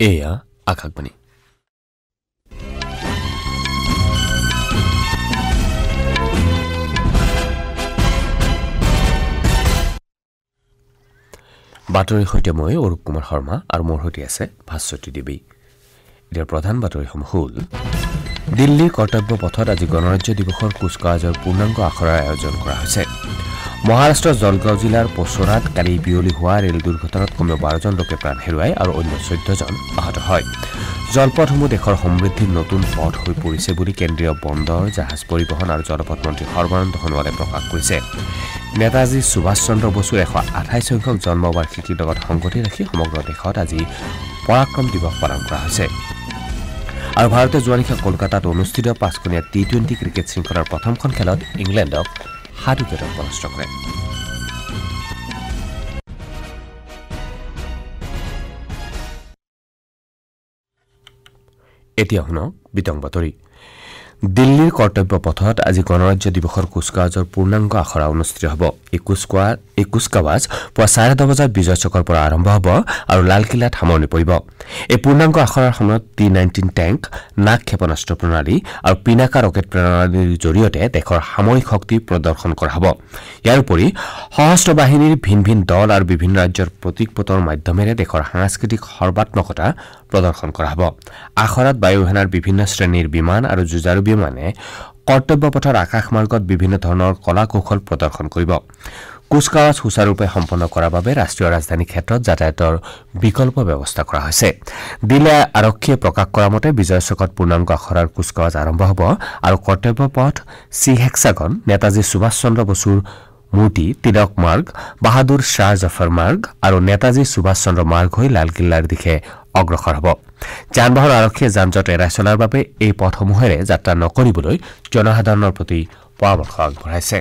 এয়া আকাশবাণী। বাতৰিৰ সৈতে মই অৰূপ কুমাৰ শৰ্মা আৰু মোৰ সৈতে আছে ভাস্বতী দেৱী। এতিয়া প্ৰধান বাতৰিসমূহ হ'ল দিল্লীৰ কৰ্তব্য পথত আজি গণৰাজ্য দিৱসৰ কুচকাৱাজৰ পূৰ্ণাংগ আখৰাৰ আয়োজন কৰা হৈছে। মহাৰাষ্ট্ৰৰ জলগাঁও জিলাৰ পচৰাত কালি বিয়লি হোৱা ৰেল দুৰ্ঘটনাত কমেও 12জন লোকে প্ৰাণ হেৰুৱায় আৰু অন্য 14জন আহত হয়। জলপথসমূহ দেশৰ সমৃদ্ধিৰ নতুন পথ হৈ পৰিছে বুলি কেন্দ্ৰীয় বন্দৰ, জাহাজ পৰিবহণ আৰু জলপথ মন্ত্ৰী সৰ্বানন্দ সোণোৱালে প্ৰকাশ কৰিছে। নেতাজী সুভাষ চন্দ্ৰ বসুৰ 128 সংখ্যক জন্মবাৰ্ষিকীৰ লগত সংগতি ৰাখি সমগ্ৰ দেশত আজি পৰাক্ৰম দিৱস পালন কৰা হৈছে। আৰু ভাৰতে যোৱা নিশা কলকাতাত অনুষ্ঠিত 5খনীয়া টি-20 ক্ৰিকেট শৃংখলাৰ প্ৰথমখন খেলত ইংলেণ্ডক 7 উইকেটত পৰাস্ত কৰে। এতিয়া শুনক বিতং বাতৰি। দিল্লীৰ কৰ্তব্য পথত আজি গণৰাজ্য দিৱসৰ কুচকাৱাজৰ পূৰ্ণাংগ আখৰা অনুষ্ঠিত হ'ব। এই কুচকাৱাজ পুৱা 10:30 বজাত বিজয় চকৰ পৰা আৰম্ভ হ'ব আৰু লালকিল্লাত সামৰণি পৰিব। এই পূৰ্ণাংগ আখৰাৰ সময়ত T-19 টেংক, নাগ ক্ষেপণাস্ত্ৰ প্ৰণালী আৰু পিনাকা ৰকেট প্ৰণালীৰ জৰিয়তে দেশৰ সামৰিক শক্তি প্ৰদৰ্শন কৰা হ'ব। ইয়াৰ উপৰি সশস্ত্ৰ বাহিনীৰ ভিন ভিন দল আৰু বিভিন্ন ৰাজ্যৰ প্ৰতীকপটৰ মাধ্যমেৰে দেশৰ সাংস্কৃতিক সৰ্বাত্মকতা প্ৰদৰ্শন কৰা হ'ব। আখৰাত বায়ুসেনাৰ বিভিন্ন শ্ৰেণীৰ বিমান আৰু যুঁজাৰু বিমানে কৰ্তব্য পথৰ আকাশমাৰ্গত বিভিন্ন ধৰণৰ কলা কৌশল প্ৰদৰ্শন কৰিব। কুচকাৱাজ সুচাৰুৰূপে সম্পন্ন কৰাৰ বাবে ৰাষ্ট্ৰীয় ৰাজধানী ক্ষেত্ৰত যাতায়াতৰ বিকল্প ব্যৱস্থা কৰা হৈছে। দিল্লী আৰক্ষীয়ে প্ৰকাশ কৰা মতে বিজয় চকত পূৰ্ণাংগ আখৰাৰ কুচকাৱাজ আৰম্ভ হ'ব আৰু কৰ্তব্য পথ, চি হেক্সাগন, নেতাজী সুভাষ চন্দ্ৰ বসুৰ মূৰ্তি, তিলক মাৰ্গ, বাহাদুৰ শ্বাহ জফৰ মাৰ্গ আৰু নেতাজী সুভাষ চন্দ্ৰ মাৰ্গ হৈ লালকিল্লাৰ দিশে অগ্ৰসৰ হ'ব। যান-বাহন আৰক্ষীয়ে যান-জঁট এৰাই চলাৰ বাবে এই পথসমূহেৰে যাত্ৰা নকৰিবলৈ জনসাধাৰণৰ প্ৰতি পৰামৰ্শ আগবঢ়াইছে।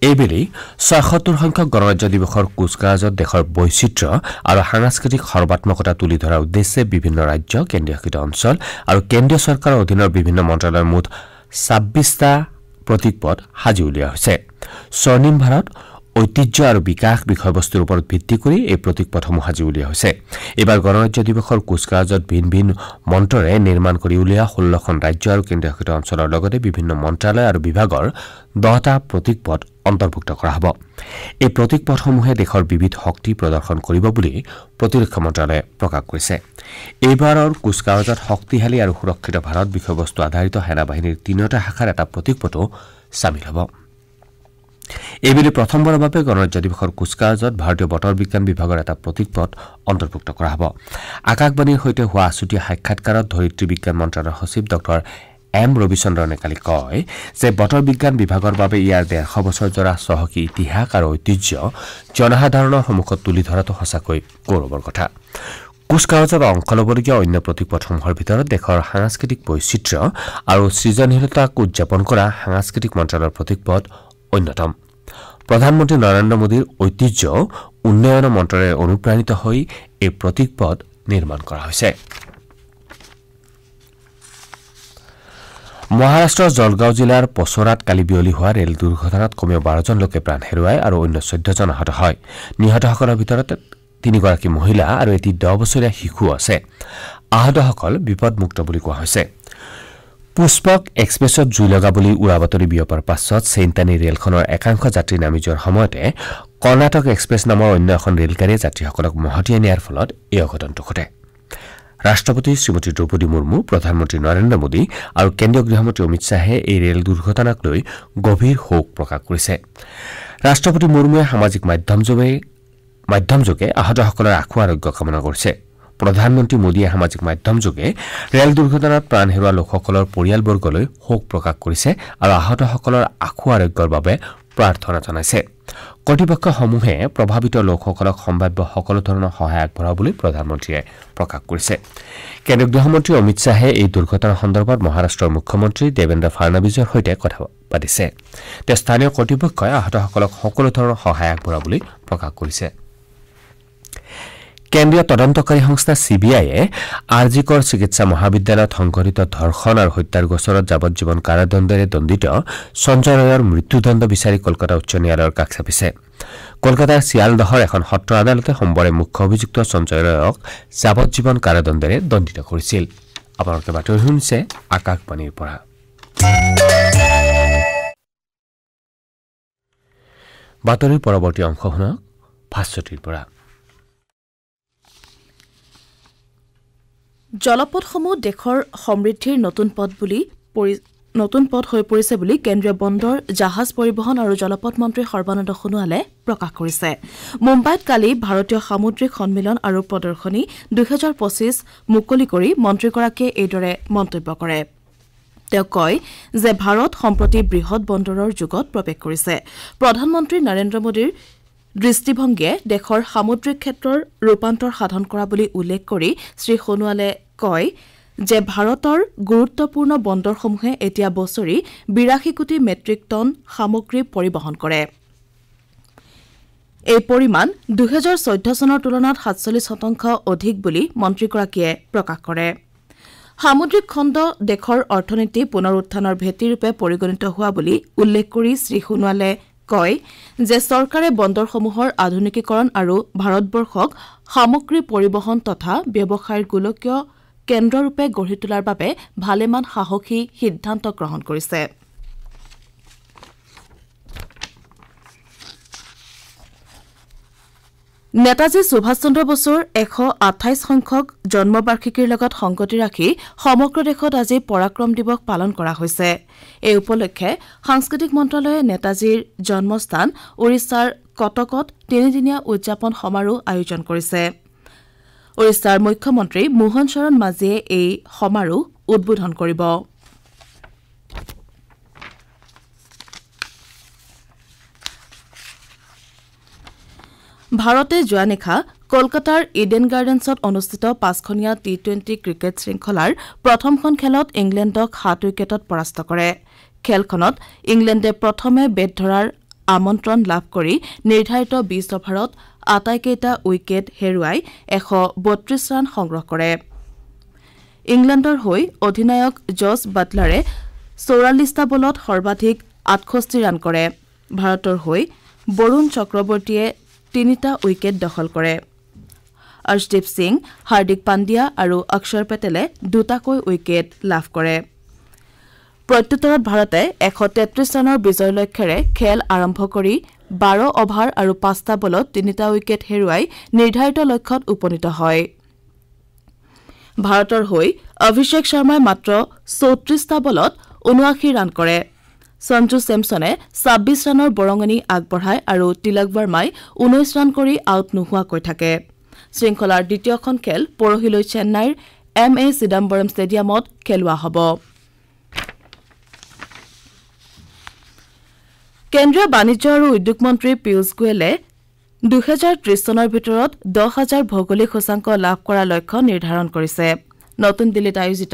এইবেলি 76 সংখ্যক গণৰাজ্য দিৱসৰ কুচকাৱাজত দেশৰ বৈচিত্ৰ্য আৰু সাংস্কৃতিক সৰ্বাত্মকতা তুলি ধৰাৰ উদ্দেশ্যে বিভিন্ন ৰাজ্য, কেন্দ্ৰীয়শাসিত অঞ্চল আৰু কেন্দ্ৰীয় চৰকাৰৰ অধীনৰ বিভিন্ন মন্ত্ৰালয়ৰ মুঠ 26টা প্ৰতীকপট সাজি উলিওৱা হৈছে। স্বৰ্ণিম ভাৰত, ঐতিহ্য আৰু বিকাশ বিষয়বস্তুৰ ওপৰত ভিত্তি কৰি এই প্ৰতীকপটসমূহ সাজি উলিওৱা হৈছে। এইবাৰ গণৰাজ্য দিৱসৰ কুচকাৱাজত ভিন ভিন মন্ত্ৰৰে নিৰ্মাণ কৰি উলিওৱা 16খন ৰাজ্য আৰু কেন্দ্ৰীয়শাসিত অঞ্চলৰ লগতে বিভিন্ন মন্ত্ৰালয় আৰু বিভাগৰ 10টা প্ৰতীকপট অন্তৰ্ভুক্ত কৰা হ'ব। এই প্ৰতীকপটসমূহে দেশৰ বিবিধ শক্তি প্ৰদৰ্শন কৰিব বুলি প্ৰতিৰক্ষা মন্ত্ৰালয়ে প্ৰকাশ কৰিছে। এইবাৰৰ কুচকাৱাজত শক্তিশালী আৰু সুৰক্ষিত ভাৰত বিষয়বস্তু আধাৰিত সেনাবাহিনীৰ 3টা শাখাৰ এটা প্ৰতীকপটো চামিল হ'ব। এইবেলি প্ৰথমবাৰৰ বাবে গণৰাজ্য দিৱসৰ কুচকাৱাজত ভাৰতীয় বতৰ বিজ্ঞান বিভাগৰ এটা প্ৰতীকপট অন্তৰ্ভুক্ত কৰা হ'ব। আকাশবাণীৰ সৈতে হোৱা আছুতীয়া সাক্ষাৎকাৰত ধৰিত্ৰী বিজ্ঞান মন্ত্ৰালয়ৰ সচিব ডক্টৰ এম ৰবিচন্দ্ৰনে কালি কয় যে বতৰ বিজ্ঞান বিভাগৰ বাবে ইয়াৰ 150 বছৰজোৰা চহকী ইতিহাস আৰু ঐতিহ্য জনসাধাৰণৰ সন্মুখত তুলি ধৰাটো সঁচাকৈ গৌৰৱৰ কথা। কুচকাৱাজত অংশ ল'বলগীয়া অন্য প্ৰতীকপটসমূহৰ ভিতৰত দেশৰ সাংস্কৃতিক বৈচিত্ৰ্য আৰু সৃজনশীলতাক উদযাপন কৰা সাংস্কৃতিক মন্ত্ৰালয়ৰ প্ৰতীকপট অন্যতম। প্ৰধানমন্ত্ৰী নৰেন্দ্ৰ মোদীৰ ঐতিহ্য উন্নয়ন মন্ত্ৰৰে অনুপ্ৰাণিত হৈ এই প্ৰতীকপট নিৰ্মাণ কৰা হৈছে। মহাৰাষ্ট্ৰৰ জলগাঁও জিলাৰ পচৰাত কালি বিয়লি হোৱা ৰেল দুৰ্ঘটনাত কমেও 12জন লোকে প্ৰাণ হেৰুৱায় আৰু অন্য 14জন আহত হয়। নিহতসকলৰ ভিতৰত 3গৰাকী মহিলা আৰু এটি 10 বছৰীয়া শিশু আছে। আহতসকল বিপদমুক্ত বুলি কোৱা হৈছে। পুষ্পক এক্সপ্ৰেছত জুই লগা বুলি উৰা বাতৰি বিয়পাৰ পাছত চেইনটানী ৰেলখনৰ একাংশ যাত্ৰী নামি যোৱাৰ সময়তে কৰ্ণাটক এক্সপ্ৰেছ নামৰ অন্য এখন ৰেলগাড়ীয়ে যাত্ৰীসকলক মহতিয়াই নিয়াৰ ফলত এই অঘটনটো ঘটে। ৰাষ্ট্ৰপতি শ্ৰীমতী দ্ৰৌপদী মুৰ্মু, প্ৰধানমন্ত্ৰী নৰেন্দ্ৰ মোদী আৰু কেন্দ্ৰীয় গৃহমন্ত্ৰী অমিত শ্বাহে এই ৰেল দুৰ্ঘটনাক লৈ গভীৰ শোক প্ৰকাশ কৰিছে। ৰাষ্ট্ৰপতি মুৰ্মুৱে সামাজিক মাধ্যমযোগে আহতসকলৰ আশু আৰোগ্য কামনা কৰিছে। প্ৰধানমন্ত্ৰী মোদীয়ে সামাজিক মাধ্যমযোগে ৰেল দুৰ্ঘটনাত প্ৰাণ হেৰুওৱা লোকসকলৰ পৰিয়ালবৰ্গলৈ শোক প্ৰকাশ কৰিছে আৰু আহতসকলৰ আশু আৰোগ্যৰ বাবে প্ৰাৰ্থনা জনাইছে। কৰ্তৃপক্ষসমূহে প্ৰভাৱিত লোকসকলক সম্ভাৱ্য সকলো ধৰণৰ সহায় আগবঢ়াবলৈ প্ৰধানমন্ত্ৰীয়ে প্ৰকাশ কৰিছে। কেন্দ্ৰীয় গৃহমন্ত্ৰী অমিত শ্বাহে এই দুৰ্ঘটনা সন্দৰ্ভত মহাৰাষ্ট্ৰৰ মুখ্যমন্ত্ৰী দেৱেন্দ্ৰ ফাড়নবিছৰ সৈতে কথা পাতিছে। তেওঁ স্থানীয় কৰ্তৃপক্ষই আহতসকলক সকলো ধৰণৰ সহায় আগবঢ়াবলৈ প্ৰকাশ কৰিছে। কেন্দ্ৰীয় তদন্তকাৰী সংস্থা CBIয়ে আৰজিকৰ চিকিৎসা মহাবিদ্যালয়ত সংঘটিত ধৰ্ষণ আৰু হত্যাৰ গোচৰত যাৱজ্জীৱন কাৰাদণ্ডেৰে দণ্ডিত সঞ্জয় ৰায়ৰ মৃত্যুদণ্ড বিচাৰি কলকাতা উচ্চ ন্যায়ালয়ৰ কাষ চাপিছে। কলকাতাৰ চিয়ালদহৰ এখন সত্ৰ আদালতে সোমবাৰে মুখ্য অভিযুক্ত সঞ্জয় ৰায়ক যাৱজ্জীৱন কাৰাদণ্ডেৰে দণ্ডিত কৰিছিল। আপোনালোকে বাতৰি শুনিছে আকাশবাণীৰ পৰা। বাতৰিৰ পৰৱৰ্তী অংশ শুনক ভাস্বতীৰ পৰা। জলপথসমূহ দেশৰ সমৃদ্ধিৰ নতুন পথ হৈ পৰিছে বুলি কেন্দ্ৰীয় বন্দৰ জাহাজ পৰিবহণ আৰু জলপথ মন্ত্ৰী সৰ্বানন্দ সোণোৱালে প্ৰকাশ কৰিছে। মুম্বাইত কালি ভাৰতীয় সামুদ্ৰিক সন্মিলন আৰু প্ৰদৰ্শনী 2025 মুকলি কৰি মন্ত্ৰীগৰাকীয়ে এইদৰে মন্তব্য কৰে। তেওঁ কয় যে ভাৰত সম্প্ৰতি বৃহৎ বন্দৰৰ যুগত প্ৰৱেশ কৰিছে। প্ৰধানমন্ত্ৰী নৰেন্দ্ৰ মোদীৰ দৃষ্টিভংগীয়ে দেশৰ সামুদ্ৰিক ক্ষেত্ৰৰ ৰূপান্তৰ সাধন কৰা বুলি উল্লেখ কৰি শ্ৰী সোণোৱালে কয় যে ভাৰতৰ গুৰুত্বপূৰ্ণ বন্দৰসমূহে এতিয়া বছৰি 82 কোটি মেট্ৰিক টন সামগ্ৰী পৰিবহণ কৰে। এই পৰিমাণ 2014 চনৰ তুলনাত 47% অধিক বুলি মন্ত্ৰীগৰাকীয়ে প্ৰকাশ কৰে। সামুদ্ৰিক খণ্ড দেশৰ অৰ্থনীতি পুনৰ উত্থানৰ ভেটিৰূপে পৰিগণিত হোৱা বুলি উল্লেখ কৰি শ্ৰী সোণোৱালে কয় যে চৰকাৰে বন্দৰসমূহৰ আধুনিকীকৰণ আৰু ভাৰতবৰ্ষক সামগ্ৰী পৰিবহণ তথা ব্যৱসায়ৰ গোলকীয় কেন্দ্ৰৰূপে গঢ়ি তোলাৰ বাবে ভালেমান সাহসী সিদ্ধান্ত গ্ৰহণ কৰিছে। নেতাজী সুভাষ চন্দ্ৰ বসুৰ 128 সংখ্যক জন্মবাৰ্ষিকীৰ লগত সংগতি ৰাখি সমগ্ৰ দেশত আজি পৰাক্ৰম দিৱস পালন কৰা হৈছে। এই উপলক্ষে সাংস্কৃতিক মন্ত্ৰালয়ে নেতাজীৰ জন্মস্থান ওড়িশাৰ কটকত তিনিদিনীয়া উদযাপন সমাৰোহ আয়োজন কৰিছে। ওড়িশাৰ মুখ্যমন্ত্ৰী মোহন চৰণ মাঝীয়ে এই সমাৰোহ উদ্বোধন কৰিব। ভাৰতে যোৱা নিশা কলকাতাৰ ইডেন গাৰ্ডেন্সত অনুষ্ঠিত 5খনীয়া T20 ক্ৰিকেট শৃংখলাৰ প্ৰথমখন খেলত ইংলেণ্ডক 7 উইকেটত পৰাস্ত কৰে। খেলখনত ইংলেণ্ডে প্ৰথমে বেট ধৰাৰ আমন্ত্ৰণ লাভ কৰি নিৰ্ধাৰিত 20 অভাৰত আটাইকেইটা উইকেট হেৰুৱাই 132 ৰান সংগ্ৰহ কৰে। ইংলেণ্ডৰ হৈ অধিনায়ক জছ বাটলাৰে 44টা বলত সৰ্বাধিক 68 ৰান কৰে। ভাৰতৰ হৈ বৰুণ চক্ৰৱৰ্তীয়ে 3টা উইকেট দখল কৰে। অৰ্শদীপ সিং, হাৰ্দিক পাণ্ডিয়া আৰু অক্ষৰ পেটেলে 2টাকৈ উইকেট লাভ কৰে। প্ৰত্যুত্তৰত ভাৰতে 133 ৰানৰ বিজয় লক্ষ্যৰে খেল আৰম্ভ কৰি 12 অভাৰ আৰু 5টা বলত 3টা উইকেট হেৰুৱাই নিৰ্ধাৰিত লক্ষ্যত উপনীত হয়। ভাৰতৰ হৈ অভিষেক শৰ্মাই মাত্ৰ 34টা বলত 79 ৰান কৰে। সঞ্জু চেমছনে 26 ৰানৰ বৰঙণি আগবঢ়ায় আৰু তিলক বাৰ্মাই 19 ৰান কৰি আউট নোহোৱাকৈ থাকে। শৃংখলাৰ দ্বিতীয়খন খেল পৰহিলৈ চেন্নাইৰ MA চিদাম্বৰম ষ্টেডিয়ামত খেলোৱা হ'ব। কেন্দ্ৰীয় বাণিজ্য আৰু উদ্যোগ মন্ত্ৰী পীয়ূষ গোৱেলে 2030 চনৰ ভিতৰত 10,000 ভৌগোলিক সূচাংক লাভ কৰাৰ লক্ষ্য নিৰ্ধাৰণ কৰিছে। নতুন দিল্লীত আয়োজিত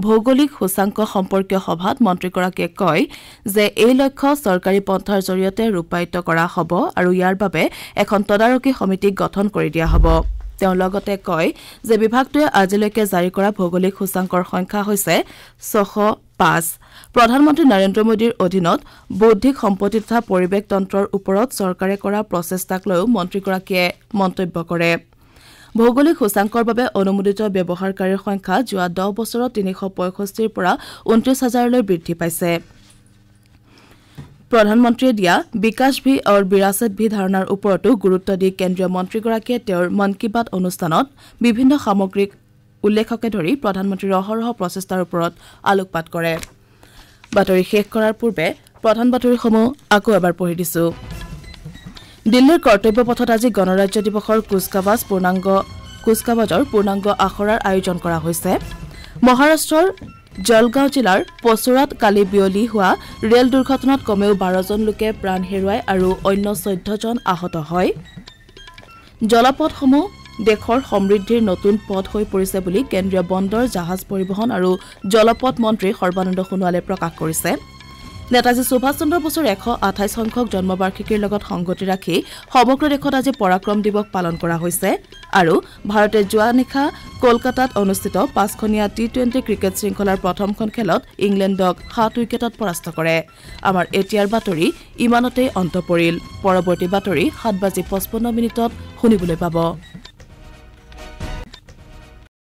ভৌগোলিক সূচাংক সম্পৰ্কীয় সভাত মন্ত্ৰীগৰাকীয়ে কয় যে এই লক্ষ্য চৰকাৰী পন্থাৰ জৰিয়তে ৰূপায়িত কৰা হ'ব আৰু ইয়াৰ বাবে এখন তদাৰকী সমিতিক গঠন কৰি দিয়া হ'ব। তেওঁ লগতে কয় যে বিভাগটোৱে আজিলৈকে জাৰি কৰা ভৌগোলিক সূচাংকৰ সংখ্যা হৈছে 605। প্ৰধানমন্ত্ৰী নৰেন্দ্ৰ মোদীৰ অধীনত বৌদ্ধিক সম্পত্তি তথা পৰিৱেশ তন্ত্ৰৰ ওপৰত চৰকাৰে কৰা প্ৰচেষ্টাক লৈও মন্ত্ৰীগৰাকীয়ে মন্তব্য কৰে। ভৌগোলিক সূচাংকৰ বাবে অনুমোদিত ব্যৱহাৰকাৰীৰ সংখ্যা যোৱা 10 বছৰত 365ৰ পৰা 29,000লৈ বৃদ্ধি পাইছে। প্ৰধানমন্ত্ৰীয়ে দিয়া বিকাশ ভি আৰু বিৰাসত ভি ধাৰণাৰ ওপৰতো গুৰুত্ব দি কেন্দ্ৰীয় মন্ত্ৰীগৰাকীয়ে তেওঁৰ মন কী বাত অনুষ্ঠানত বিভিন্ন সামগ্ৰিক উল্লেখকে ধৰি প্ৰধানমন্ত্ৰীৰ অহৰহ প্ৰচেষ্টাৰ ওপৰত আলোকপাত কৰে। বাতৰি শেষ কৰাৰ পূৰ্বে প্ৰধান বাতৰিসমূহ আকৌ এবাৰ পঢ়ি দিছো। দিল্লীৰ কৰ্তব্য পথত আজি গণৰাজ্য দিৱসৰ কুচকাৱাজৰ পূৰ্ণাংগ আখৰাৰ আয়োজন কৰা হৈছে। মহাৰাষ্ট্ৰৰ জলগাঁও জিলাৰ পচোৰাত কালি বিয়লি হোৱা ৰেল দুৰ্ঘটনাত কমেও 12জন লোকে প্ৰাণ হেৰুৱায় আৰু অন্য 14জন আহত হয়। জলপথসমূহ দেশৰ সমৃদ্ধিৰ নতুন পথ হৈ পৰিছে বুলি কেন্দ্ৰীয় বন্দৰ জাহাজ পৰিবহণ আৰু জলপথ মন্ত্ৰী সৰ্বানন্দ সোণোৱালে প্ৰকাশ কৰিছে। নেতাজী সুভাষ চন্দ্ৰ বসুৰ 128 সংখ্যক জন্মবাৰ্ষিকীৰ লগত সংগতি ৰাখি সমগ্ৰ দেশত আজি পৰাক্ৰম দিৱস পালন কৰা হৈছে আৰু ভাৰতে যোৱা নিশা কলকাতাত অনুষ্ঠিত 5খনীয়া টি20 ক্ৰিকেট শৃংখলাৰ প্ৰথমখন খেলত ইংলেণ্ডক 7 উইকেটত পৰাস্ত কৰে। আমাৰ এতিয়াৰ বাতৰি ইমানতে অন্ত পৰিল। পৰৱৰ্তী বাতৰি 7:55 শুনিবলৈ পাব।